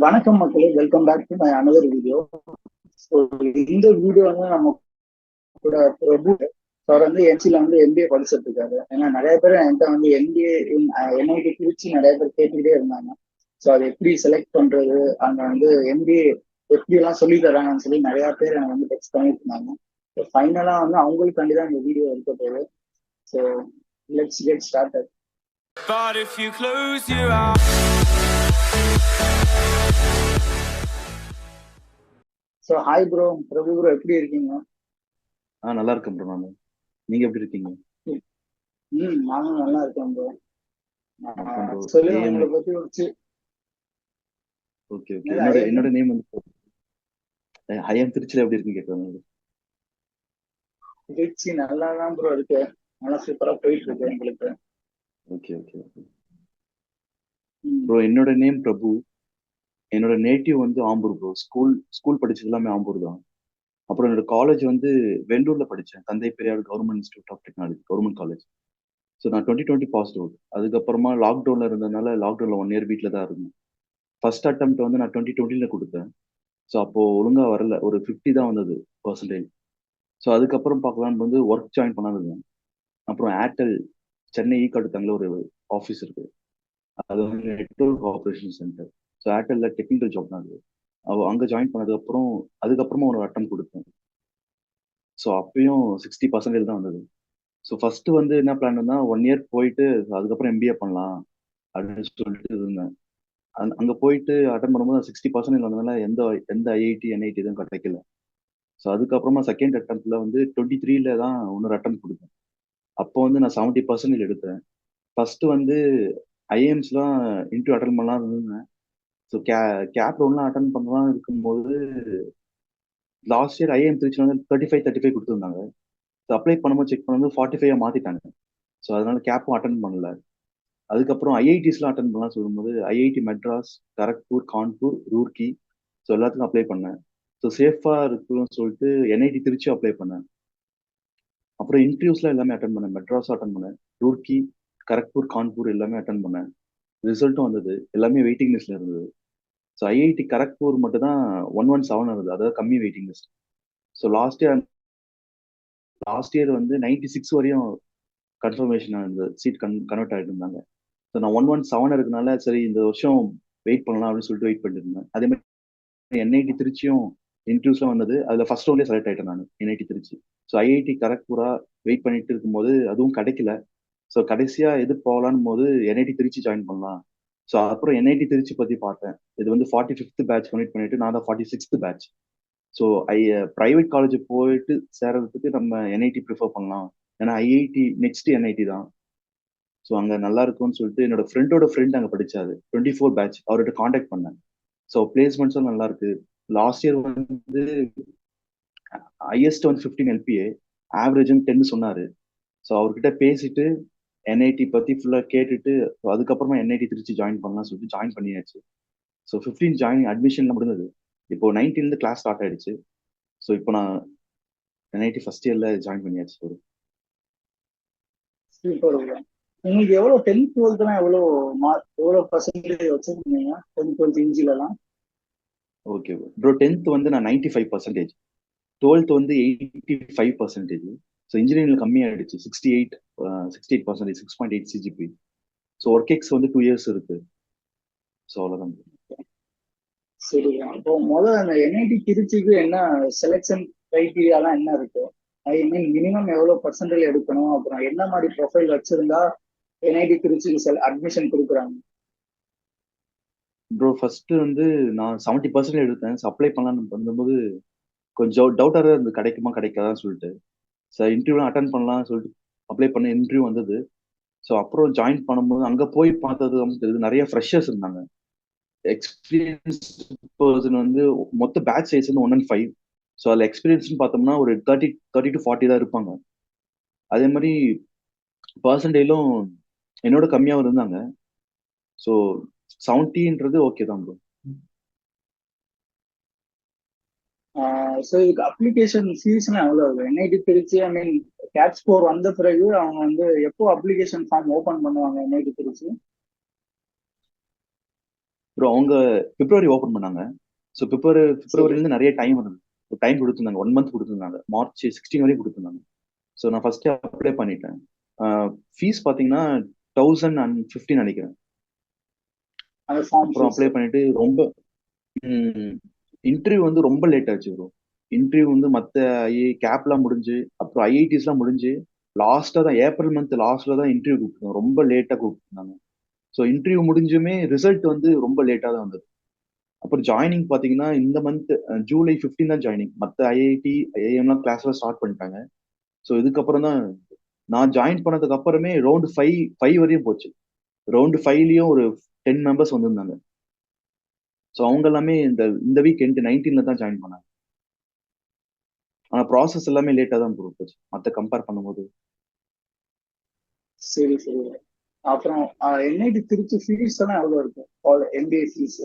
வணக்கம் மக்களே, welcome back to my another video. So இந்த வீடியோ வந்து நம்ம கூட பிரபு அவர் வந்து என்சில வந்து எம்பிஏ படிச்சுட்டு இருக்காரு. ஏன்னா நிறைய பேர் என்கிட்ட வந்து எம்பிஏ என்ஐடி குறிச்சு நிறைய பேர் கேட்டுக்கிட்டே இருந்தாங்க. ஸோ அதை எப்படி செலக்ட் பண்றது, அங்க வந்து எம்பிஏ எப்படி எல்லாம் சொல்லி தராங்கன்னு சொல்லி நிறைய பேர் எனக்கு வந்து டெக்ஸ்ட் பண்ணிட்டு இருந்தாங்க. ஸோ ஃபைனலா வந்து அவங்களுக்காண்டி தான் இந்த வீடியோ இருக்க போகுது. So let's get started. But if you close your eyes. So hi bro, Prabhu bro, எப்படி இருக்கீங்க? நல்லா இருக்கேன் ப்ரோ. நீங்க எப்படி இருக்கீங்க? நானும் நல்லா இருக்கேன் ப்ரோ. ப்ரோ சொல்லுங்க உங்களை பத்தி ஓகே என்னோட நேம் வந்து ஐஎம் திருச்சியில எப்படி இருக்குன்னு கேட்குறாங்க. திருச்சி நல்லா தான் ப்ரோ இருக்கு, நல்லா சூப்பரா போயிட்டு இருக்கு எங்களுக்கு. ஓகே ப்ரோ, என்னோட நேம் பிரபு. என்னோட நேட்டிவ் வந்து ஆம்பூர் ப்ரோ. ஸ்கூல் படிச்சது எல்லாமே ஆம்பூர் தான். அப்புறம் என்னோட காலேஜ் வந்து வெண்டூர்ல படித்தேன், தந்தை Periyar government institute of technology, government college. So நான் 2020 பாஸ் அவுட். அதுக்கப்புறமா லாக்டவுன்ல இருந்ததுனால லாக்டவுன்ல 1 இயர் வீட்டில் தான் இருந்தேன். ஃபர்ஸ்ட் அட்டெம்ப்ட் வந்து நான் 2020 கொடுத்தேன். ஸோ அப்போ ஒழுங்கா வரல, ஒரு 50 தான் வந்தது பர்சன்டேஜ். ஸோ அதுக்கப்புறம் பார்க்கலான்னு வந்து ஒர்க் ஜாயின் பண்ணாதுங்க. அப்புறம் ஏர்டெல் சென்னை ஈக்காடு ஒரு ஆஃபீஸ் இருக்கு, அது வந்து நெட்வொர்க் ஆப்ரேஷன் சென்டர். ஸோ ஏர்டெல்ல டெக்னிக்கல் ஜாப் தான் அது. அங்கே ஜாயின் பண்ணதுக்கப்புறம் அதுக்கப்புறமா ஒரு அட்டம் கொடுத்தேன். ஸோ அப்பயும் 60% தான் வந்தது. ஸோ ஃபர்ஸ்ட் வந்து என்ன பிளான்னா 1 இயர் போயிட்டு அதுக்கப்புறம் எம்பிஏ பண்ணலாம் அப்படின்னு சொல்லிட்டு இருந்தேன். அங்கே போயிட்டு அட்டன் பண்ணும்போது 60% வந்ததுனால எந்த எந்த ஐஐடி என்ஐடி எதுவும் கிடைக்கல. ஸோ அதுக்கப்புறமா செகண்ட் அட்டம்ப்ட்ல வந்து 23 தான் இன்னொரு அட்டம் கொடுத்தேன். அப்போ வந்து நான் 70% எடுத்தேன். ஃபர்ஸ்ட் வந்து ஐஏஎம்ஸ்லாம் இன்டர்வியூ அட்டன் பண்ணலாம் இருந்தேன். ஸோ கேப் ரவுண்ட்லாம் அட்டன் பண்ணலாம் இருக்கும்போது லாஸ்ட் இயர் ஐஏஎம் திருச்சி வந்து 35 கொடுத்துருந்தாங்க. ஸோ அப்ளை பண்ணும்போது செக் பண்ணும்போது 45 மாத்திட்டாங்க. ஸோ அதனால கேப்பும் அட்டன் பண்ணல. அதுக்கப்புறம் ஐஐடிஸ்லாம் அட்டன் பண்ணலாம் சொல்லும்போது ஐஐடி மெட்ராஸ், கரக்பூர், கான்பூர், ரூர்க்கி, ஸோ எல்லாத்துக்கும் அப்ளை பண்ணேன். ஸோ சேஃபா இருக்குன்னு சொல்லிட்டு என்ஐடி திருச்சி அப்ளை பண்ணேன். அப்புறம் இன்டர்வியூஸ்லாம் எல்லாமே அட்டன் பண்ணேன். மெட்ராஸும் அட்டன் பண்ணேன், ரூர்க்கி, கரக்பூர், கான்பூர் எல்லாமே அட்டன் பண்ணேன். ரிசல்ட்டும் வந்தது, எல்லாமே வெயிட்டிங் லிஸ்ட்ல இருந்தது. ஸோ ஐஐடி கரக்பூர் மட்டும் தான் 117 இருந்தது, அதாவது கம்மி waiting list. So last year வந்து 96 வரையும் கன்ஃபர்மேஷன் இருந்தது, சீட் கன்வெர்ட் ஆகிட்டு இருந்தாங்க. ஸோ நான் 117 இருக்கனால சரி இந்த வருஷம் வெயிட் பண்ணலாம் அப்படின்னு சொல்லிட்டு வெயிட் பண்ணிட்டு இருந்தேன். அதே மாதிரி என்ஐடி திருச்சியும் இன்டர்வியூஸ்லாம் வந்தது, அதில் ஃபர்ஸ்ட் ரவுண்ட்லேயே செலக்ட் ஆகிட்டேன் நான், என்ஐடி திருச்சி. ஸோ ஐஐடி கரக்பூரா வெயிட் பண்ணிட்டு இருக்கும்போது அதுவும் கிடைக்கல. ஸோ கடைசியா எது போகலான்னு போது என்ஐடி திருச்சி ஜாயின் பண்ணலாம். ஸோ அப்புறம் என்ஐடி திருச்சி பத்தி பார்த்தேன். இது வந்து 45th பேட்ச் கம்ப்ளீட் பண்ணிட்டு நான் தான் 46th batch. So private college போயிட்டு சேர்றதுக்கு நம்ம என்ஐடி ப்ரிஃபர் பண்ணலாம், ஏன்னா ஐஐடி நெக்ஸ்ட் என்ஐடி தான். ஸோ அங்கே நல்லா இருக்கும்னு சொல்லிட்டு என்னோட ஃப்ரெண்டோட ஃப்ரெண்ட் அங்கே படிச்சாரு, 24 பேட்ச், அவர்கிட்ட காண்டாக்ட் பண்ணேன். ஸோ பிளேஸ்மெண்ட்ஸும் நல்லா இருக்கு. லாஸ்ட் இயர் வந்து ஹையஸ்ட் வந்து 15 எல்பிஏ, ஆவரேஜும் 10 சொன்னாரு. ஸோ அவர்கிட்ட பேசிட்டு என்ஐடி பத்தி ஃபுல்லா கேட்டுட்டு அதுக்கப்புறமா என்ஐடி திருச்சி ஜாயின் பண்ணலாம் சொல்லிட்டு ஜாயின் பண்ணியாச்சு. ஸோ 15 ஜாயின் அட்மிஷன்ல முடிஞ்சது. இப்போ 19 கிளாஸ் ஸ்டார்ட் ஆயிடுச்சு. ஸோ இப்போ நான் என்ஐடி ஃபர்ஸ்ட் இயர்ல ஜாயின் பண்ணியாச்சு. உங்களுக்கு எவ்வளவு 10th 12th எவ்வளவு பர்சன்டேஜ் வச்சிருக்கீங்க 10th 12th இன்ஜிலாம்? Okay bro, 10th வந்து நான் 95%, 12th வந்து 85%. ஸோ இன்ஜினியரிங் கம்மியாயிடுச்சு, 68%, 6.8 சிஜிபி. ஸோ ஒர்க் எக்ஸ் வந்து 2 இயர்ஸ் இருக்கு. ஸோ அவ்வளோதான். சரி, அப்போ முதல்ல அந்த என்ஐடி திருச்சிக்கு என்ன செலெக்ஷன் கிரைட்டீரியாலாம் என்ன இருக்கு? ஐ மீன் மினிமம் எவ்வளவு பர்சன்டேஜ் எடுக்கணும், அப்புறம் என்ன மாதிரி ப்ரொஃபைல் வச்சிருந்தா என்ஐடி திருச்சிக்கு அட்மிஷன் கொடுக்குறாங்க? ப்ரோ ஃபர்ஸ்ட் வந்து நான் 70% எடுத்தேன். அப்ளை பண்ணலான்னு பண்ணும்போது கொஞ்சம் டவுட்டாக தான் இருந்தது, கிடைக்குமா கிடைக்காதான்னு சொல்லிட்டு. சார் இன்டர்வியூலாம் அட்டன் பண்ணலாம்னு சொல்லிட்டு அப்ளை பண்ண இன்டர்வியூ வந்தது. ஸோ அப்புறம் ஜாயின் பண்ணும்போது அங்கே போய் பார்த்தது தெரியுது, நிறைய ஃப்ரெஷர்ஸ் இருந்தாங்க. எக்ஸ்பீரியன்ஸ் பர்சன் வந்து மொத்த பேட்ச் சைஸ் வந்து 105. ஸோ அதில் எக்ஸ்பீரியன்ஸ்னு பார்த்தோம்னா ஒரு 30 to 40 தான் இருப்பாங்க. அதே மாதிரி பர்சன்டேஜும் என்னோட கம்மியாக இருந்தாங்க. ஸோ 70ன்றது ஓகே தான் ப்ரோ. ஸோ இதுக்கு அப்ளிகேஷன் ஃபீஸ்னா எவ்வளோ இருக்கும் என்ஐடி திருச்சி? ஐ மீன் கேட் ஸ்கோர் வந்த பிறகு அவங்க வந்து எப்போ அப்ளிகேஷன் ஃபார்ம் ஓப்பன் பண்ணுவாங்க என்ஐடி திருச்சி? ப்ரோ அவங்க பிப்ரவரி ஓப்பன் பண்ணாங்க. ஸோ சரி. பிப்ரவரிலேருந்து நிறைய டைம் இருந்தது. டைம் கொடுத்துருந்தாங்க, 1 மந்த் கொடுத்துருந்தாங்க, மார்ச் 16 வரைக்கும் கொடுத்துருந்தாங்க. ஸோ நான் ஃபர்ஸ்ட் அப்ளை பண்ணிட்டேன். ஃபீஸ் பார்த்தீங்கன்னா 1015 நினைக்கிறேன். அந்த ஃபார்ம் அப்புறம் ஃபீஸ். அப்ளை பண்ணிட்டு ரொம்ப இன்டர்வியூ வந்து ரொம்ப லேட் ஆச்சு ப்ரோ. இன்டர்வியூ வந்து மற்ற கேப்லாம் முடிஞ்சு அப்புறம் ஐஐடிஸ்லாம் முடிஞ்சு லாஸ்ட்டாக தான் ஏப்ரல் மந்த் லாஸ்ட்ல தான் இன்டர்வியூ கூப்பிட்டுருந்தாங்க. ரொம்ப லேட்டாக கூப்பிட்டுருந்தாங்க. ஸோ இன்டர்வியூ முடிஞ்சுமே ரிசல்ட் வந்து ரொம்ப லேட்டாக தான் வந்தது. அப்புறம் ஜாயினிங் பார்த்தீங்கன்னா இந்த மந்த் ஜூலை 15 தான் ஜாயினிங். மற்ற ஐஐடி ஐஐஎம்லாம் கிளாஸ்லாம் ஸ்டார்ட் பண்ணிட்டாங்க. ஸோ இதுக்கப்புறம் தான் நான் ஜாயின் பண்ணதுக்கு அப்புறமே ரவுண்ட் ஃபைவ் வரையும் போச்சு. ரவுண்ட் ஃபைவ்லயும் ஒரு 10 மெம்பர்ஸ் வந்திருந்தாங்க. ஸோ அவங்க எல்லாமே இந்த இந்த வீக் எண்ட் 19ல தான் ஜாயின் பண்ணாங்க. ஆனா ப்ராசஸ் எல்லாமே லேட்டாக தான் ப்ரோ போச்சு மற்ற கம்பேர் பண்ணும்போது. சரி சரி. அப்புறம் என்ஐடி திருச்சி ஃபீஸ் எல்லாம் எவ்வளவு இருக்கும் எம்பிஏ ஃபீஸ்?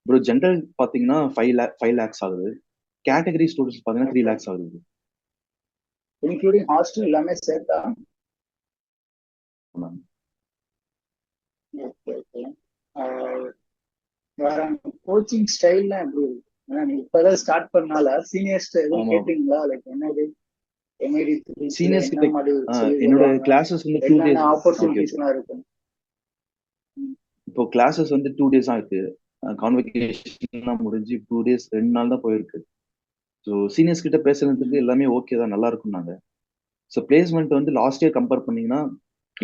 ப்ரோ ஜென்ரல் பார்த்தீங்கன்னா 5 லேக்ஸ் ஆகுது. கேட்டகரி ஸ்டூடெண்ட்ஸ் பார்த்தீங்கன்னா 3 லேக்ஸ் ஆகுது. இன்க்ளூடிங் ஹாஸ்டல் எல்லாமே சேர்த்தா? Okay okay. வேற கோச்சிங் ஸ்டைல்லாம் எப்படி இருக்கு? ஏன்னா நீ இப்பதான் ஸ்டார்ட் பண்ணனால சீனியர்ஸ் எதுவும் ஆமா, கேட்டீங்களா? லைக் என்னது எம்ஐடி திருச்சியில சீனியர்ஸ் என்ன கிட்ட மாதிரி சொல்லி என்னோட தருவாங்க, கிளாஸஸ் வந்து 2 days. என்னென்ன ஓகே ஆப்பர்ச்சுனிட்டிஸ் ஓகே. எல்லாம் இருக்கு? ம். இப்போ கிளாஸஸ் வந்து 2 days தான் இருக்கு. கான்வெகேஷன்லாம் முடிஞ்சு 2 days 2 நாள் தான் போயிருக்கு. ஸோ சீனியர்ஸ் கிட்ட பேசுறதுக்கு ம். எல்லாமே ஓகே தான், நல்லா இருக்கும்னாங்க. ஸோ பிளேஸ்மெண்ட் வந்து லாஸ்ட் இயர் கம்பேர் பண்ணீங்கன்னா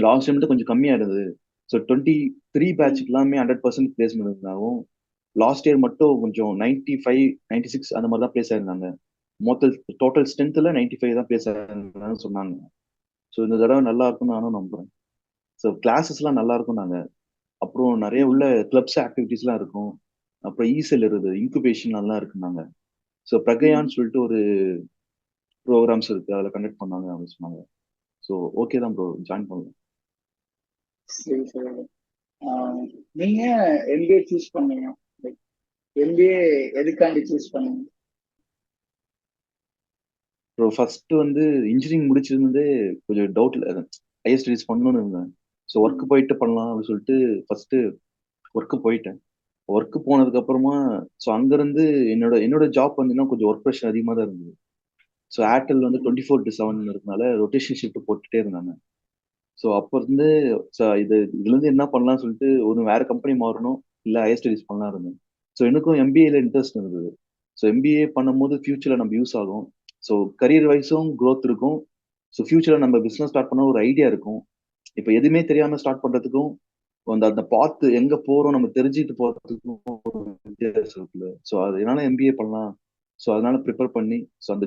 லாஸ்ட் இயர் மட்டும் கொஞ்சம் கம்மியா இருந்தது. ஸோ 23 பேட்சுக்கு எல்லாமே 100% பிளேஸ்மெண்ட் இருந்தாலும் லாஸ்ட் இயர் மட்டும் கொஞ்சம் 95 96 அந்த மாதிரி தான் பிளேஸ் ஆயிருந்தாங்க. மொத்த டோட்டல் ஸ்ட்ரென்த்ல 95 தான் பிளேஸ் ஆயிருந்தாங்கன்னு சொன்னாங்க. ஸோ இந்த தடவை நல்லா இருக்கும்னு நானும் நம்புறேன். ஸோ கிளாஸஸ்லாம் நல்லா இருக்கும் நாங்க. அப்புறம் நிறைய ம். உள்ள கிளப்ஸ் ஆக்டிவிட்டிஸ்லாம் இருக்கும். அப்புறம் இசெல் இருக்குது, இன்குபேஷன் நல்லா இருக்குனாங்க. ஸோ ம். பிரகயான்னு சொல்லிட்டு ஒரு ப்ரோக்ராம்ஸ் இருக்கு, அதில் கண்டக்ட் பண்ணாங்க அப்படின்னு சொன்னாங்க. ஸோ ஓகே தான் ப்ரோ, ஜாயின் பண்ணலாம். சரி சரி. ஆஹ் நீங்க எம்பிஏ சூஸ் பண்ணீங்க, லைக் எம்பிஏ எதுக்காண்டி சூஸ் பண்ணீங்க? ப்ரோ ஃபர்ஸ்ட் வந்து இன்ஜினியரிங் முடிச்சிருந்து கொஞ்சம் டவுட்ல ஹையர் ஸ்டடிஸ் பண்ணணும்னு இருந்தேன். ஸோ ஒர்க் ம். போயிட்டு பண்ணலாம் அப்படின்னு சொல்லிட்டு ஃபர்ஸ்ட் ஒர்க் போயிட்டேன். ஒர்க் போனதுக்கு அப்புறமா ஸோ அங்கிருந்து என்னோட என்னோட ஜாப் வந்து இன்னும் கொஞ்சம் ஒர்க் ப்ரெஷர் அதிகமாக தான் இருந்தது. ஸோ ஏர்டெல் வந்து ம். 24/7 இருக்கனால ரொட்டேஷன் ஷிஃப்ட் போட்டுட்டே இருந்தாங்க. ஸோ அப்போ இருந்து இதுல இருந்து என்ன பண்ணலாம்னு சொல்லிட்டு ஒரு வேற கம்பெனி மாறணும், இல்லை ஹையர் ஸ்டடிஸ் பண்ணலாம் இருந்தேன். ஸோ எனக்கும் எம்பிஏல இன்ட்ரெஸ்ட் இருந்தது. ஸோ எம்பிஏ பண்ணும்போது ஃபியூச்சர்ல நம்ம யூஸ் ஆகும். ஸோ கரியர் வைஸும் growth இருக்கும். ஸோ ஃபியூச்சர்ல நம்ம பிசினஸ் ஸ்டார்ட் பண்ண ஒரு ஐடியா இருக்கும். இப்போ எதுவுமே தெரியாம ஸ்டார்ட் பண்றதுக்கும் அந்த அந்த பாத்து எங்க போறோம் நம்ம தெரிஞ்சுட்டு போறதுக்கும் ஒரு வித்தியாசம் இருக்குல்ல. ஸோ அதனால எம்பிஏ பண்ணலாம். ஸோ அதனால ப்ரிப்பேர் பண்ணி ஸோ அந்த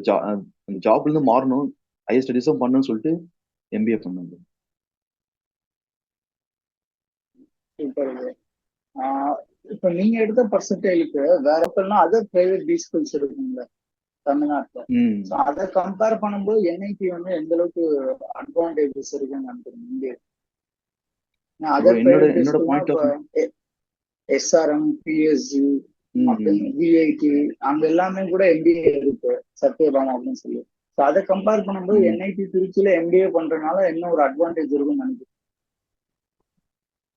ஜாப்ல இருந்து மாறணும், ஹையர் ஸ்டடிஸும் பண்ணணும்னு சொல்லிட்டு எம்பிஏ பண்ணாங்க. சூப்பர் இது. ஆஹ் இப்ப நீங்க எடுத்த பர்சன்டேஜுக்கு வேற எப்பெல்லாம் அதர் பிரைவேட் பி ஸ்கூல்ஸ் இருக்குங்க தமிழ்நாட்டுல. ம். ஸோ அதை கம்பேர் பண்ணும்போது என்ஐடி வந்து எந்த அளவுக்கு அட்வான்டேஜஸ் இருக்குன்னு நினைக்கிறேன் இங்கே? ப்ரோ அதர் என்னோட பிரைவேட் பி என்னோட ஸ்கூல்னா பாயிண்ட் இப்போ ஆஃப். எஸ்ஆர்எம், பிஎஸ்ஜி, ம். அப்புறம் விஐடி, அங்க எல்லாமே கூட எம்பிஏ இருக்கு, சத்யபாமா அப்படின்னு சொல்லி. ஸோ அதை கம்பேர் பண்ணும்போது ம். என்ஐடி திருச்சியில எம்பிஏ பண்றதுனால என்ன ஒரு அட்வான்டேஜ் இருக்கும்னு நினைக்கிறேன்?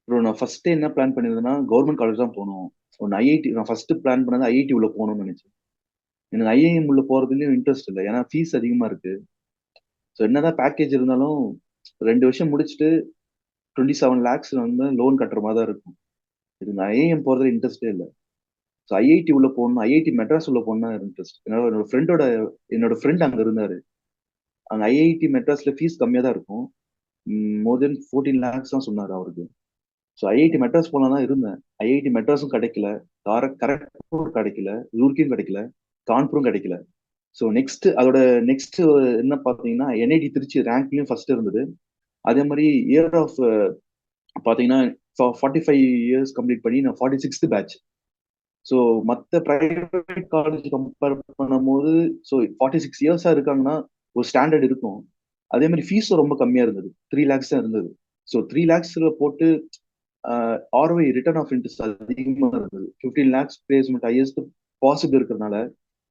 ப்ரோ நான் ஃபர்ஸ்ட் என்ன பிளான் பண்ணியிருந்தேன்னா கவர்மெண்ட் காலேஜ் தான் போகணும். ஒன்று ஐஐடி நான் ஃபர்ஸ்ட் பிளான் பண்ணது ஐஐடி உள்ள போகணும்னு நினைச்சேன். எனக்கு ஐஐஎம் உள்ள போறதுலயும் இன்ட்ரெஸ்ட் இல்லை, ஏன்னா ஃபீஸ் அதிகமா இருக்கு. ஸோ என்னதான் பேக்கேஜ் இருந்தாலும் 2 வருஷம் முடிச்சுட்டு 27 lakhs வந்து லோன் கட்டுற மாதிரி தான் இருக்கும். இது ஐஐஎம் போறதுல இன்ட்ரெஸ்டே இல்லை. ஸோ ஐஐடி உள்ள போகணும், ஐஐடி மெட்ராஸ் உள்ள போகணும் இன்ட்ரெஸ்ட். என்னோட ஃப்ரெண்ட் அங்க இருந்தாரு. அங்க ஐஐடி மெட்ராஸ்ல ஃபீஸ் கம்மியா தான் இருக்கும். மோர் தென் 14 lakhs தான் சொன்னாரு அவருக்கு. ஸோ ஐஐடி மெட்ராஸ் போலாம் தான் இருந்தேன். ஐஐடி மெட்ராஸும் கிடைக்கல, கரெக்டும் கிடைக்கல, ரூர்க்கியும் கிடைக்கல, கான்பூரும் கிடைக்கல. ஸோ நெக்ஸ்ட் என்ன பார்த்தீங்கன்னா என்ஐடி திருச்சி ரேங்க்லயும் ஃபர்ஸ்ட் இருந்தது. அதே மாதிரி இயர் ஆஃப் பார்த்தீங்கன்னா 45 years கம்ப்ளீட் பண்ணி நான் 46th பேட்ச். ஸோ மற்ற ப்ரைவேட் காலேஜ் கம்பேர் பண்ணும்போது ஸோ 46 years இருக்காங்கன்னா ஒரு ஸ்டாண்டர்ட் இருக்கும். அதே மாதிரி ஃபீஸும் ரொம்ப கம்மியா இருந்தது, 3 lakhs தான் இருந்தது. ஸோ 3 lakhsல போட்டு ஆர்ஒஐ ரிட்டர்ன் ஆஃப் இன்ட்ரெஸ்ட் அதிகமாக இருந்தது. 15 lakhs பிளேஸ்மெண்ட் ஹையஸ்ட் பாசிபிள் இருக்கிறதுனால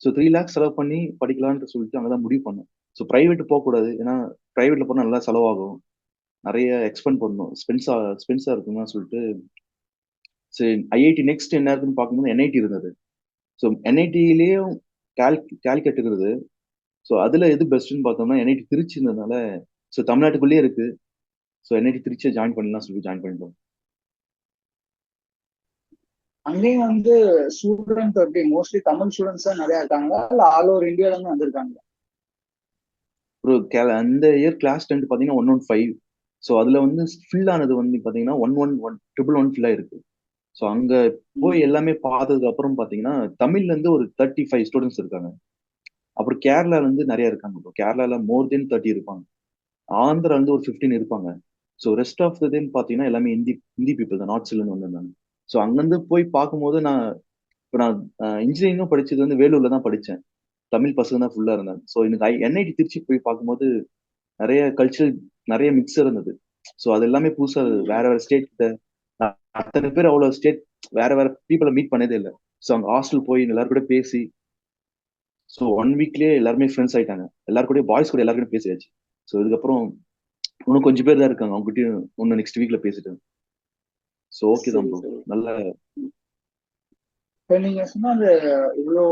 ஸோ 3 lakhs செலவு பண்ணி படிக்கலாம்னு சொல்லிட்டு அங்கதான் முடிவு பண்ணேன். ஸோ பிரைவேட் போகக்கூடாது, ஏன்னா பிரைவேட்ல போனால் நல்லா செலவாகும். நிறைய எக்ஸ்பெண்ட் பண்ணணும், ஸ்பென்ஸா இருக்குன்னு சொல்லிட்டு சரி ஐஐடி நெக்ஸ்ட் என்ன இருக்குன்னு பார்க்கும்போது என்ஐடி இருந்தது. ஸோ என்ஐடியிலேயும் கேல்கட் இருந்தது. ஸோ அதுல எது பெஸ்ட்னு பார்த்தோம்னா என்ஐடி திருச்சி இருந்ததுனால, ஸோ தமிழ்நாட்டுக்குள்ளேயே இருக்கு. ஸோ என்ஐடி திருச்சியை ஜாயின் பண்ணலாம் சொல்லி ஜாயின் பண்ணிட்டோம். அங்கேயும் வந்து ஸ்டூடெண்ட் எப்படி மோஸ்ட்லி தமிழ் ஸ்டூடெண்ட்ஸ் தான் நிறைய இருக்காங்களா இல்ல ஆல் ஓவர் இந்தியால இருந்து வந்திருக்காங்க? ஒரு அந்த இயர் கிளாஸ் 10 பார்த்தீங்கன்னா 115. ஸோ அதுல வந்து ஃபில் ஆனது வந்து பார்த்தீங்கன்னா 111 ஃபில் ஆயிருக்கு. ஸோ அங்க போய் எல்லாமே பார்த்ததுக்கு அப்புறம் பார்த்தீங்கன்னா தமிழ்ல இருந்து ஒரு 35 ஸ்டூடெண்ட்ஸ் இருக்காங்க. அப்புறம் கேரளால இருந்து நிறைய இருக்காங்க bro. கேரளால மோர் தென் 30 இருப்பாங்க. ஆந்திரா வந்து ஒரு 15 இருப்பாங்க. ஸோ ரெஸ்ட் ஆஃப் த டேன்னு பார்த்தீங்கன்னா எல்லாமே ஹிந்தி ஹிந்தி பீப்புள் தான், நார்த் சைட்ல இருந்து வந்திருந்தாங்க. ஸோ அங்கிருந்து போய் பார்க்கும்போது நான் இன்ஜினியரிங்கும் படிச்சது வந்து வேலூர்ல தான் படிச்சேன். தமிழ் பசங்க தான் ஃபுல்லா இருந்தாங்க. ஸோ எனக்கு என்ஐடி திருச்சி போய் பார்க்கும்போது நிறைய கல்ச்சரல் நிறைய மிக்ஸ் இருந்தது. ஸோ அது எல்லாமே புதுசா வேற வேற ஸ்டேட் அத்தனை பேர் அவ்வளவு ஸ்டேட் வேற வேற பீப்புளை மீட் பண்ணதே இல்லை. ஸோ அங்க ஹாஸ்டல் போய் எல்லாரும் கூட பேசி ஸோ 1 வீக்லயே எல்லாருமே ஃப்ரெண்ட்ஸ் ஆயிட்டாங்க. எல்லாரும் கூட பாய்ஸ் கூட எல்லாரும் கூட பேசியாச்சு. ஸோ இதுக்கப்புறம் இன்னும் கொஞ்சம் பேர் தான் இருக்காங்க, அவங்க கிட்டயும் இன்னும் நெக்ஸ்ட் வீக்ல பேசிட்டு. ஸோ ஓகே தான் சரி ப்ரோ. சரி. நல்ல இப்ப நீங்க சொன்ன அந்த இவ்வளோ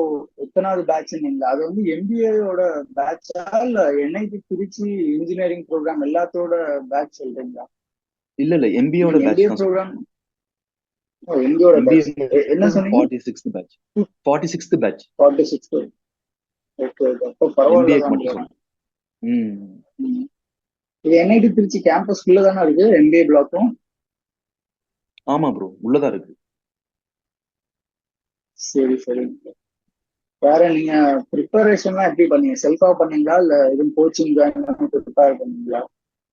எத்தனாவது பேட்ச் நீங்க அது வந்து எம்பிஏயோட பேட்சா இல்ல என்ஐடி திருச்சி இன்ஜினியரிங் ப்ரோக்ராம் எல்லாத்தோட பேட்ச் சொல்றீங்களா? இல்ல இல்ல எம்பிஏட பேட்ச் எம்பிஏ தான் சொல்றேன். ப்ரோக்ராம் எம்பியோட எம்பிஏ பேட்ச் என்ன சொன்னீங்க? 46th batch. 46th batch 46. Okay okay, அப்போ பரவாயில்ல எம்பிஏக்கு தான் மட்டும் bro. சொல்றேன். ம். ம். இது என்ஐடி திருச்சி கேம்பஸ்குள்ள தானே இருக்கு எம்பிஏ பிளாக்கும்? ஆமா ப்ரோ, உள்ளதா இருக்கு. சரி சரி. வேற நீங்க ப்ரிப்பரேஷன்லாம் எப்படி பண்ணீங்க? செல்ஃபா பண்ணீங்களா இல்ல எதுவும் கோச்சிங் ஜாயின் பண்ணி ப்ரிப்பேர் பண்ணீங்களா?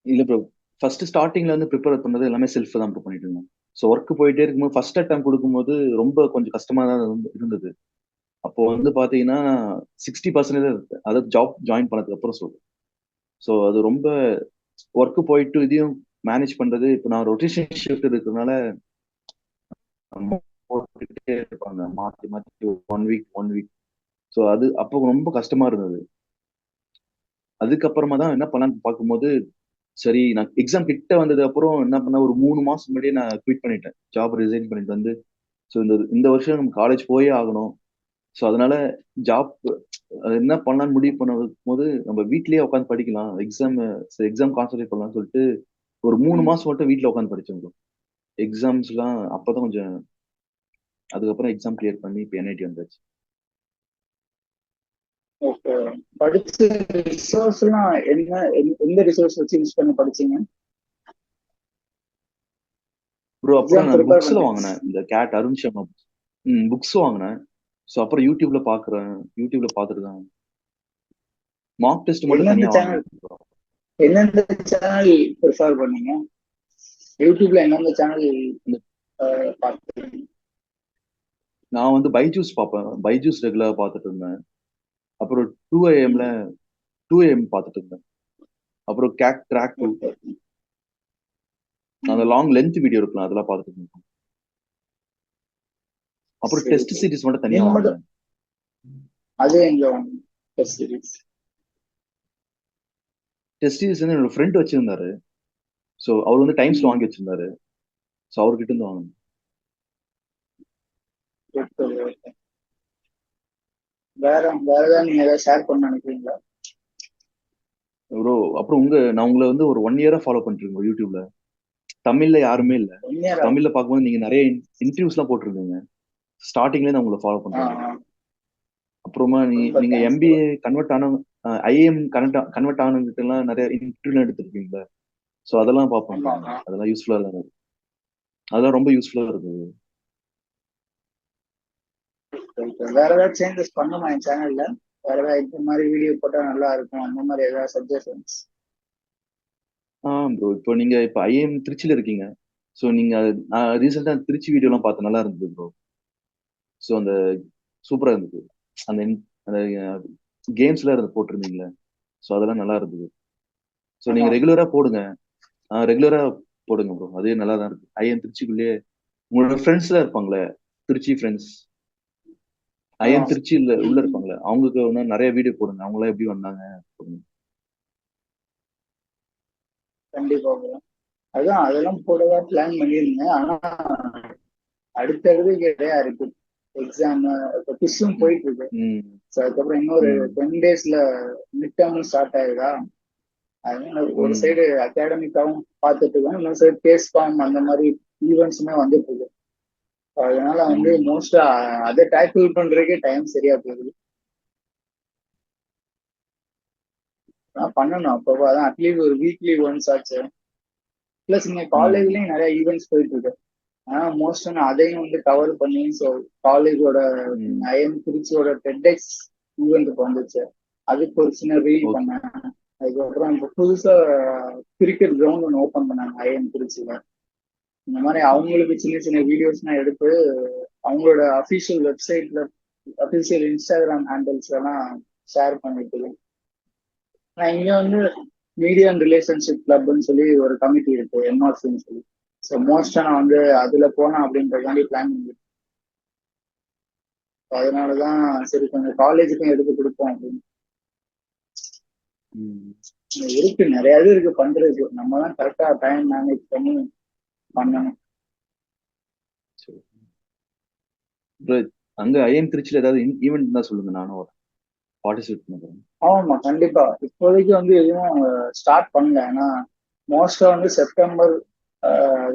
இல்ல ப்ரோ, ஃபர்ஸ்ட் ஸ்டார்டிங்ல இருந்து ப்ரிப்பேர் பண்ணது எல்லாமே செல்ஃப் தான் ப்ரோ பண்ணிட்டு இருந்தேன். ஸோ ஒர்க் போயிட்டே இருக்கும்போது ஃபர்ஸ்ட் அட்டம் கொடுக்கும்போது ரொம்ப கொஞ்சம் கஷ்டமா தான் இருந்தது. அப்போ வந்து பாத்தீங்கன்னா 60% இருக்கு, அதாவது ஜாப் ஜாயின் பண்ணதுக்கு அப்புறம் சொல்றேன். ஸோ அது ரொம்ப ஒர்க் போயிட்டு இதையும் மேனேஜ் பண்றது. இப்போ நான் ரொட்டேஷன் ஷிஃப்ட் இருக்கிறதுனால போட்டுட்டே இருப்பாங்க மாத்தி மாத்தி 1 வீக். ஸோ அது அப்போ ரொம்ப கஷ்டமா இருந்தது. அதுக்கப்புறமா தான் என்ன பண்ணலான்னு பார்க்கும்போது சரி நான் எக்ஸாம் கிட்ட வந்தது அப்புறம் என்ன பண்ண, ஒரு 3 மாசம் முன்னாடியே நான் குவிட் பண்ணிட்டேன், ஜாப் ரிசைன் பண்ணிட்டு வந்து. ஸோ இந்த இந்த வருஷம் நம்ம காலேஜ் போயே ஆகணும். ஸோ அதனால ஜாப் என்ன பண்ணலாம்னு முடிவு பண்ணும் போது நம்ம வீட்லயே உட்காந்து படிக்கலாம், எக்ஸாம் கான்சென்ட்ரேட் பண்ணலாம்னு சொல்லிட்டு ஒரு 3 மாசம் மட்டும் வீட்ல உட்காந்து படிச்சேன் bro. எக்ஸாம்ஸ்லாம் அப்பதான் கொஞ்சம், அதுக்கப்புறம் எக்ஸாம் கிளியர் பண்ணி இப்போ என்ஐடி வந்தாச்சு. ஓகே. படிச்ச ரிசோர்ஸ்லாம் என்ன எந்த ரிசோர்ஸ் வச்சு யூஸ் பண்ணி படிச்சீங்க? ப்ரோ அப்புறம் எக்ஸாம் நான் ப்ரிப்பேர் புக்ஸ்ல பண்ணீங்க? வாங்கினேன், இந்த கேட் அருண் சர்மா புக்ஸ் வாங்கினேன். ஸோ அப்புறம் யூடியூப்ல பார்த்துட்டு தான் மார்க் டெஸ்ட் மட்டும் எந்தெந்த தனியா சேனல் வாங்கினேன். எந்தெந்த சேனல் ப்ரிஃபர் பண்ணீங்க? யூடியூப்ல எந்தெந்த சேனல் பார்த்தீங்க? நான் வந்து பைஜூஸ் பார்ப்பேன், பைஜூஸ் ரெகுலரா பார்த்துட்டு இருந்தேன். அப்புறம் 2AM பார்த்துட்டு இருந்தேன். அப்புறம் கேக் ட்ராக் 2, ஓகே. அந்த லாங் லென்த் வீடியோ இருக்கலாம் அதெல்லாம் பார்த்துட்டு இருந்தேன். அப்புறம் சரி டெஸ்ட் சரி. சீரிஸ் மட்டும் தனியா நீங்க மட்டும் வாங்கினேன். அது எங்க வாங்க சீரிஸ்? டெஸ்ட் சீரிஸ் வந்து என்னோட ஃப்ரெண்ட் வச்சிருந்தாரு. ஸோ அவர் வந்து டைம்ஸ்ல வாங்கி வச்சிருந்தாரு. ஸோ அவர்கிட்ட இருந்து வாங்கினேன். வேற வேற ஏதாவது நீங்க ஏதாவது ஷேர் பண்ண நினைக்கிறீங்களா? ப்ரோ அப்புறம் நான் உங்களை வந்து ஒரு 1 இயரா ஃபாலோ பண்ணிட்டு இருக்கேன் யூடியூப்ல. தமிழ்ல யாருமே இல்ல. ஒன்னியரா? தமிழ்ல பார்க்கும்போது நீங்க நிறைய இன்டர்வியூஸ்லாம் போட்டிருக்கீங்க. ஸ்டார்டிங்ல நான் உங்களை ஃபாலோ ஆ பண்றேன். ஆ. அப்புறமா ரொம்ப நீங்க தேங்க்ஸ் ப்ரோ. எம்பிஏ கன்வெர்ட் ஆன ஐஏஎம் கன்வெர்ட் ஆனவங்கிட்ட எல்லாம் நிறைய இன்டர்வியூ எடுத்திருக்கீங்களா? ஸோ அதெல்லாம் பார்ப்பேன் ஆமா bro. ஆமா. அதெல்லாம் யூஸ்ஃபுல்லா தான் இருக்கு. அதெல்லாம் ரொம்ப யூஸ்ஃபுல்லா இருக்கு. வேற ஏதாவது சேஞ்சஸ் பண்ணுமா என் சேனல்ல? வேற ஏதாவது இந்த மாதிரி வீடியோ போட்டா நல்லா இருக்கும் அந்த மாதிரி ஏதாவது சஜஷன்ஸ்? ப்ரோ இப்போ நீங்க இப்போ ஐஏஎம் திருச்சியில இருக்கீங்க. ஸோ நீங்க நான் ரீசெண்டா திருச்சி வீடியோலாம் பார்த்து நல்லா இருந்தது ப்ரோ. ஸோ அந்த சூப்பரா இருந்தது. அந்த அந்த கேம்ஸ்ல இருந்து போட்டிருந்தீங்களே, ஸோ அதெல்லாம் நல்லா இருந்தது. ஸோ ஆமா. நீங்க ரெகுலரா போடுங்க ப்ரோ, அதே நல்லா தான் இருக்கு. ஐஏஎம் திருச்சிக்குள்ளேயே உங்களோட ஃப்ரெண்ட்ஸ்லாம் இருப்பாங்களே, திருச்சி ஃப்ரெண்ட்ஸ் ஆ. ஐஏஎம் திருச்சியில ம், உள்ள ம். இருப்பாங்களே, அவங்களுக்கு இன்னும் நிறைய வீடியோ போடுங்க, அவங்களாம் எப்படி வந்தாங்க போடுங்க. கண்டிப்பா bro. அதான் அதெல்லாம் போடதான் பிளான் பண்ணியிருந்தேன். ஆனா அடுத்தது நிறையா இருக்கு. எக்ஸாம் இப்போ குவிஸும் போயிட்டு இருக்கு. ம் ஸோ அதுக்கப்புறம் இன்னொரு ம் 10 daysல மிட் டேர்மும் ஸ்டார்ட் ஆகுதா. அதனால ஒரு ம் சைடு அகாடமிக்காவும் பார்த்துட்டு இருக்கோம், இன்னொரு சைடு கேஸ் ஃபார்ம் அந்த மாதிரி ஈவெண்ட்ஸுமே வந்துட்டு இருக்கு. அதனால வந்து ம் மோஸ்டா அதை டேக்கிள் பண்றதுக்கே டைம் சரியா போகுது. நான் பண்ணணும் அப்போ, அதான் அட்லீஸ்ட் ஒரு வீக்லி ஒன்ஸ் ஆச்சு. பிளஸ் இங்க ம் காலேஜ்லயும் நிறைய ஈவெண்ட்ஸ் போயிட்டு இருக்கு. ஆனா மோஸ்டா நான் அதையும் வந்து கவர் பண்ணி, ஸோ காலேஜோட ம் ஐஎம் திருச்சியோட டெட்எக்ஸ் ஈவெண்ட் இப்போ வந்துச்சு, அதுக்கு ஒரு சின்ன ரீல் ஓகே. பண்ணேன். அதுக்கப்புறம் இப்போ புதுசா கிரிக்கெட் கிரவுண்ட் ஒன்று ஓப்பன் பண்ணாங்க ஐஎம் திருச்சியில. இந்த மாதிரி அவங்களுக்கு சின்ன சின்ன வீடியோஸ்லாம் எடுத்து அவங்களோட அஃபிஷியல் வெப்சைட்ல, அஃபிஷியல் இன்ஸ்டாகிராம் ஹேண்டில்ஸ் எல்லாம் ஷேர் பண்ணிட்டு இருக்கேன். நான் இங்க வந்து மீடியா அண்ட் ரிலேஷன்ஷிப் கிளப்னு சொல்லி ஒரு கமிட்டி இருக்கு, எம்ஆர்சின்னு சொல்லி. ஸோ மோஸ்டா நான் வந்து அதுல போனேன் அப்படின்றதுக்காண்டி பிளான் பண்ணிருக்கேன். அதனாலதான் சரி கொஞ்சம் காலேஜுக்கும் எடுத்து கொடுப்போம் அப்படின்னு. ம் இருக்கு, நிறைய இது இருக்கு பண்றதுக்கு, நம்ம தான் கரெக்டா டைம் மேனேஜ் பண்ணி பண்ணணும். சரி bro, அங்க ஐஎம் திருச்சியில ஏதாவது ஈவெண்ட் தான் சொல்லுங்க, நானும் பார்ட்டிசிபேட் பண்ணுறேன். ஆமா கண்டிப்பா. இப்போதைக்கு வந்து எதுவும் ஸ்டார்ட் பண்ணல. ஏன்னா மோஸ்டா வந்து செப்டம்பர்,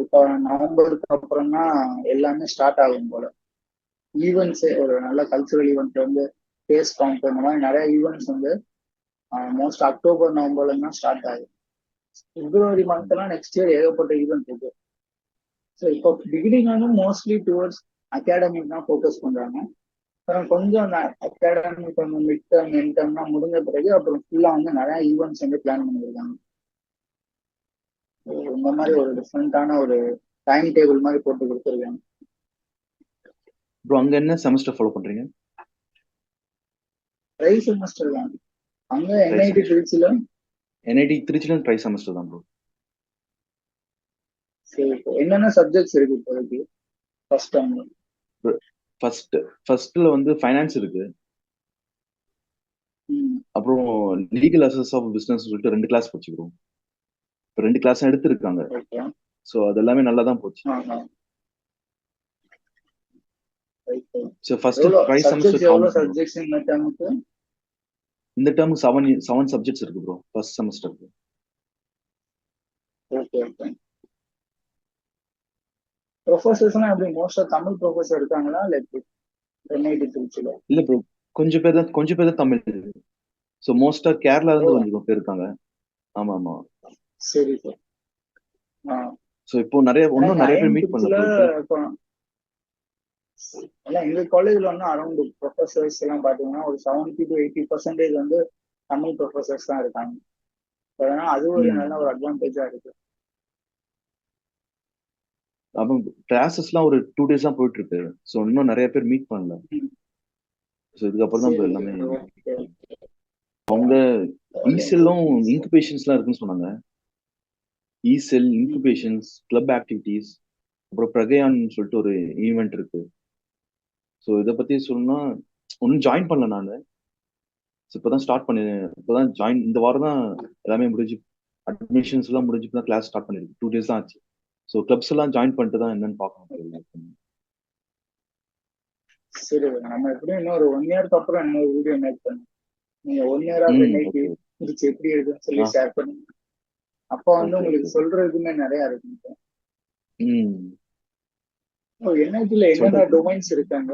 இப்போ நவம்பருக்கு அப்புறம் தான் எல்லாமே ஸ்டார்ட் ஆகும் போல. ஈவெண்ட்ஸ் ஒரு நல்ல கல்ச்சுரல் ஈவெண்ட் வந்து ஃபேஸ் கவுண்ட் இந்த மாதிரி நிறைய ஈவெண்ட்ஸ் வந்து மோஸ்ட் அக்டோபர் நவம்பர்ல தான் ஸ்டார்ட் ஆகுது. பிப்ரவரி மந்த் எல்லாம் நெக்ஸ்ட் இயர் ஏகப்பட்ட ஈவெண்ட் இருக்கு. ஸோ இப்போ பிகினிங் வந்து மோஸ்ட்லி டுவர்ட்ஸ் அகாடமிக் தான் ஃபோக்கஸ் பண்றாங்க. அப்புறம் கொஞ்சம் அந்த அகாடமிக் கொஞ்சம் மிட் டேர்ம் என் டேர்ம்லாம் முடிஞ்ச பிறகு அப்புறம் ஃபுல்லா வந்து நிறைய ஈவெண்ட்ஸ் வந்து பிளான் பண்ணியிருக்காங்க. இந்த மாதிரி ஒரு டிஃப்ரெண்டான ஒரு டைம் டேபிள் மாதிரி போட்டு கொடுத்துருக்காங்க. ப்ரோ அங்க என்ன செமஸ்டர் ஃபாலோ பண்றீங்க? ட்ரை செமஸ்டர் தான் அங்க ட்ரை என்ஐடி செமஸ்டர். திருச்சியில. என்ஐடி திருச்சியில ட்ரை செமஸ்டர் தான் ப்ரோ. சரி, இப்போ என்னென்ன சப்ஜெக்ட்ஸ் இருக்கு இப்போதைக்கு ஃபர்ஸ்ட் டைம்? ஃபர்ஸ்ட் ஃபர்ஸ்ட்ல வந்து ஃபைனான்ஸ் இருக்கு, அப்புறம் லீகல் அசஸ் ஆஃப் பிசினஸ் சொல்லிட்டு 2 கிளாஸ் போச்சுக்கிறோம். இப்போ 2 கிளாஸ் எடுத்திருக்காங்க. ஓகே. ஸோ அது எல்லாமே நல்லா தான் போச்சு. ஸோ ஃபர்ஸ்ட் எவ்வளோ ட்ரை சப்ஜெக்ட்ஸ், செமஸ்டர் எவ்வளோ காமிக்கும் ப்ரோ. சப்ஜெக்ட்ஸ் இந்த டேர்முக்கு? இந்த டேர்ம் 7 சப்ஜெக்ட்ஸ் இருக்கு ப்ரோ ஃபர்ஸ்ட் செமஸ்டருக்கு. Okay okay. ப்ரொஃபசர்ஸ்லாம் எப்படி மோஸ்டா தமிழ் ப்ரொஃபசர் இருக்காங்களா இல்லை எப்படி என்ஐடி திருச்சியில? இல்ல ப்ரோ, கொஞ்சம் பேர் தான் தமிழ். ஸோ மோஸ்டா கேரளா ஓ இருந்து கொஞ்சம் பேர் இருக்காங்க. ஆமா ஆமா. சரி சார். ஆ ஸோ இப்போ இன்னும் எனக்கு நிறைய பேர் ஐஎம் மீட் பண்ணல திருச்சியில ப்ரோ இப்போ. இப்போ எல்லாம் எங்க காலேஜ்ல வந்து அரௌண்ட் ப்ரொஃபசர்ஸ் எல்லாம் பாத்தீங்கன்னா ஒரு 70 to 80% வந்து தமிழ் ப்ரொஃபசர்ஸ் தான் இருக்காங்க. அதனால அது ஒரு நல்ல ம் ஒரு அட்வான்டேஜா இருக்கு. அப்போ கிளாஸஸ்லாம் ஒரு 2 days தான் போயிட்டு இருக்கு. ஸோ இன்னும் நிறைய பேர் மீட் பண்ணல. ஸோ இதுக்கப்புறம் தான் இப்போ சரி எல்லாமே சார். ஓகே. அவங்க இசெல்லும் இன்குபேஷன்ஸ்லாம் இருக்குன்னு சொன்னாங்க. இசெல் இன்குபேஷன்ஸ், கிளப் ஆக்டிவிட்டீஸ், அப்புறம் பிரகயான் சொல்லிட்டு ஒரு ஈவெண்ட் இருக்கு. ஸோ இதை பத்தி சொல்லணும்னா ஒன்றும் ஜாயின் பண்ணல நான். ஸோ இப்போதான் ஸ்டார்ட் பண்ணி, இப்போதான் ஜாயின், இந்த வாரம் தான் எல்லாமே முடிஞ்சு, அட்மிஷன்ஸ் எல்லாம் முடிஞ்சு தான் கிளாஸ் ஸ்டார்ட் பண்ணிருக்கு. 2 days தான் ஆச்சு. ஸோ கிளப்ஸ் எல்லாம் ஜாயின் பண்ணிட்டு தான் என்னன்னு பார்க்கணும். சரி, நம்ம எப்படியும் இன்னொரு 1 yearக்கு அப்புறம் இன்னொரு வீடியோ மேக் பண்ணுங்க. நீங்க 1 year of NIT okay. Trichy எப்படி இருக்குன்னு சொல்லி ஆ ஷேர் பண்ணுங்க. அப்போ வந்து ஓகே உங்களுக்கு ஓகே. சொல்றதுக்குமே நிறைய இருக்கு. ம் என்ஐடில என்னென்ன சொல்றேன். டொமைன்ஸ் இருக்காங்க?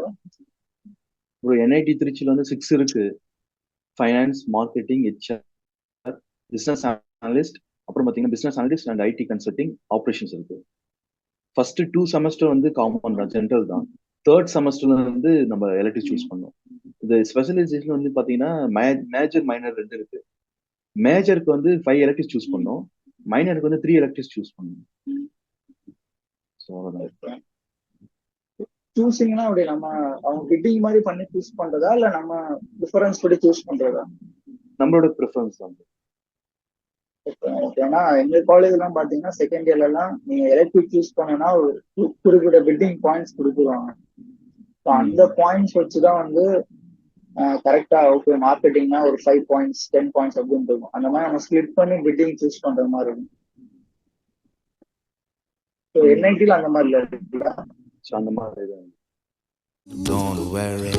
ஒரு என்ஐடி திருச்சியில் வந்து 6 இருக்கு. Finance, marketing, HR, business analyst, அப்புறம் பார்த்தீங்கன்னா business analyst and IT consulting, operations இருக்கு. ஃபர்ஸ்ட் 2 செமஸ்டர் வந்து காமன் தான், ஜென்ரல் தான். தேர்ட் செமஸ்டர்ல வந்து நம்ம எலக்டிவ் சூஸ் பண்ணோம். இது ஸ்பெஷலைசேஷன் வந்து பார்த்தீங்கன்னா மேஜர் மைனர் 2 இருக்கு. மேஜருக்கு வந்து 5 எலக்டிவ் சூஸ் பண்ணோம், மைனருக்கு வந்து 3 எலக்டிவ் சூஸ் பண்ணோம். ஸோ அவ்வளோதான். சூஸிங்னா அப்படி நம்ம அவங்க பிட்டிங் மாதிரி பண்ணி சூஸ் பண்றதா இல்ல நம்ம டிஃபரன்ஸ் படி சூஸ் பண்றதா? நம்மளோட ப்ரிஃபரன்ஸ் தான். ஏன்னா எங்க காலேஜ் எல்லாம் பாத்தீங்கன்னா செகண்ட் இயர்ல எல்லாம் நீங்க எலக்டிவ் சூஸ் பண்ணனா ஒரு குறிப்பிட்ட பில்டிங் பாயிண்ட்ஸ் கொடுத்துருவாங்க. அந்த பாயிண்ட்ஸ் வச்சுதான் வந்து கரெக்டா ஓகே மார்க்கெட்டிங்னா ஒரு 5 points 10 points அப்படின்னு இருக்கும். அந்த மாதிரி நம்ம ஸ்பிளிட் பண்ணி பில்டிங் சூஸ் பண்ற மாதிரி இருக்கும். ஸோ என்ஐடில அந்த மாதிரி இருக்குல்ல. ஸோ அந்த மாதிரி தான். Don't worry,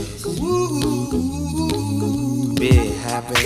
be happy.